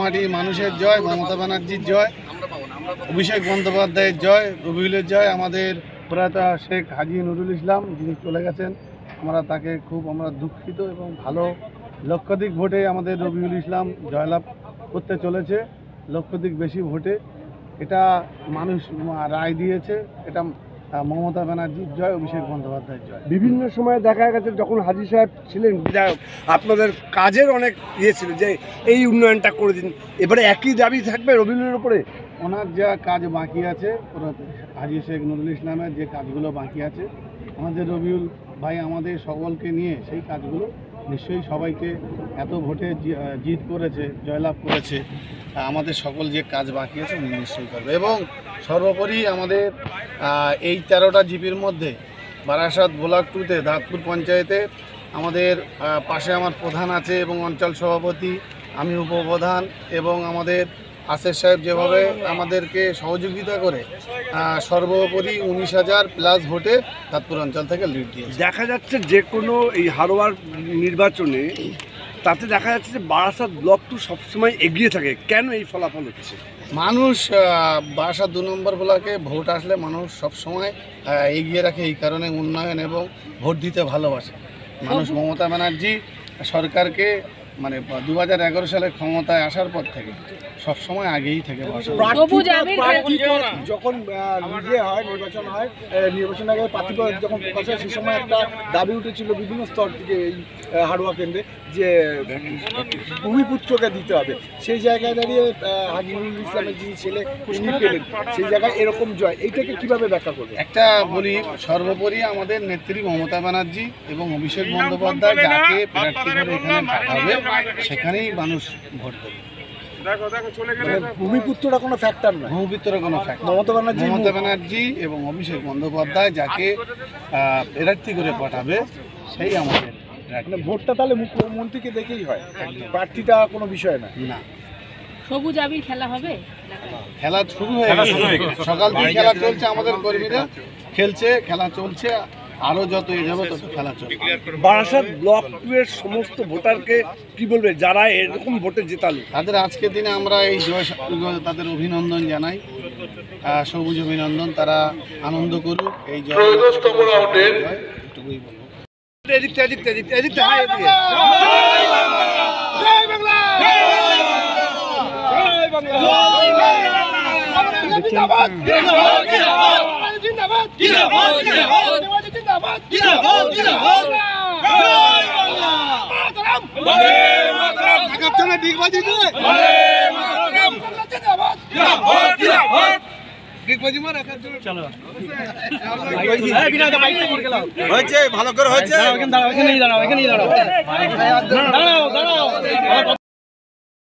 রাঙামাটি মানুষের জয়, মমতা ব্যানার্জির জয়, অভিষেক বন্দ্যোপাধ্যায়ের জয়, রবিউলের জয়। আমাদের প্রয়াত শেখ হাজী নুরুল ইসলাম যিনি চলে গেছেন, তাকে আমরা দুঃখিত এবং ভালো লক্ষাধিক ভোটে আমাদের রবিউল ইসলাম জয়লাভ করতে চলেছে, লক্ষাধিক বেশি ভোটে। এটা মানুষ রায় দিয়েছে, এটা মমতা ব্যানার্জির জয়, অভিষেক বন্দ্যোপাধ্যায়ের জয়। বিভিন্ন সময় দেখা গেছে যখন হাজী সাহেব ছিলেন বিধায়ক, আপনাদের কাজের অনেক ছিল যে এই উন্নয়নটা করে দিন, এবারে একই দাবি থাকবে রবিউলের উপরে? ওনার যা কাজ বাকি আছে, হাজী শেখ নুরুল ইসলামের যে কাজগুলো বাকি আছে, আমাদের রবিউল ভাই আমাদের সকলকে নিয়ে সেই কাজগুলো নিশ্চয়ই সবাইকে এত ভোটে জিত করেছে, জয়লাভ করেছে, আমাদের সকল যে কাজ বাকি আছে উনি নিশ্চয়ই করবে। এবং সর্বোপরি আমাদের এই 13টা জিপির মধ্যে বারাসাত ব্লক 2-তে দাঁতপুর পঞ্চায়েতে আমাদের পাশে আমার প্রধান আছে এবং অঞ্চল সভাপতি, আমি উপপ্রধান, এবং আমাদের আসের সাহেব যেভাবে আমাদেরকে সহযোগিতা করে সর্বোপরি 19,000+ ভোটে দাঁতপুর অঞ্চল থেকে লিড দিয়েছে। দেখা যাচ্ছে যে কোনো এই হারোয়ার নির্বাচনে তাতে দেখা যাচ্ছে যে বারাসাত ব্লক 2 সবসময় এগিয়ে থাকে, কেন এই ফলাফল হচ্ছে? মানুষ বারাসাত 2 নম্বর ব্লকে ভোট আসলে মানুষ সবসময় এগিয়ে রাখে, এই কারণে উন্নয়ন এবং ভোট দিতে ভালোবাসে মানুষ। মমতা ব্যানার্জি সরকারকে 2011 সালে ক্ষমতায় আসার পর থেকে সবসময় আগেই থেকে যখন নির্বাচন হয়, নির্বাচন আগে প্রার্থী যখন প্রকাশ হয়, সেই সময় একটা দাবি উঠেছিল বিভিন্ন স্তর থেকে এই হাড়ুয়া কেন্দ্রে যে ভূমিপুত্রকে দিতে হবে। সেই জায়গায় দাঁড়িয়ে হাজী নুরুল ইসলামের যিনি ছেলে তিনি পেলেন, সেই জায়গায় এরকম জয়, এইটাকে কিভাবে ব্যাখ্যা করবে? একটা বলি, সর্বোপরি আমাদের নেত্রী মমতা ব্যানার্জি এবং অভিষেক বন্দ্যোপাধ্যায় যাকে প্রার্থী করে এখানে পাঠাবে সেখানেই মানুষ ভোট দেবে। ভূমিপুত্রটা কোনো ফ্যাক্টর নয়, ভূমিপুত্র কোনো ফ্যাক্টর। মমতা ব্যানার্জি এবং অভিষেক বন্দ্যোপাধ্যায় যাকে প্রার্থী করে পাঠাবে সেই আমাদের ভোটটা তাহলে মুখ্যমন্ত্রীকে দেখেই হয়, প্রার্থীটা কোনো বিষয় না। না, সবুজ আবির খেলা হবে, খেলা শুরু হয়ে গেছে, সকাল থেকে খেলা চলছে, আমাদের কর্মীরা খেলছে, খেলা চলছে, আরো যত যাবে তত খেলা চলবে। বারাসাত ব্লক 2 এর সমস্ত ভোটারকে কি বলবে যারা এরকম ভোটে জেতালো? তাদের আজকের দিনে আমরা এই জয় তাদের অভিনন্দন জানাই, সবুজ অভিনন্দন, তারা আনন্দ করুক এই জয়। এটুকুই বলবো। ভালো করে হয়েছে।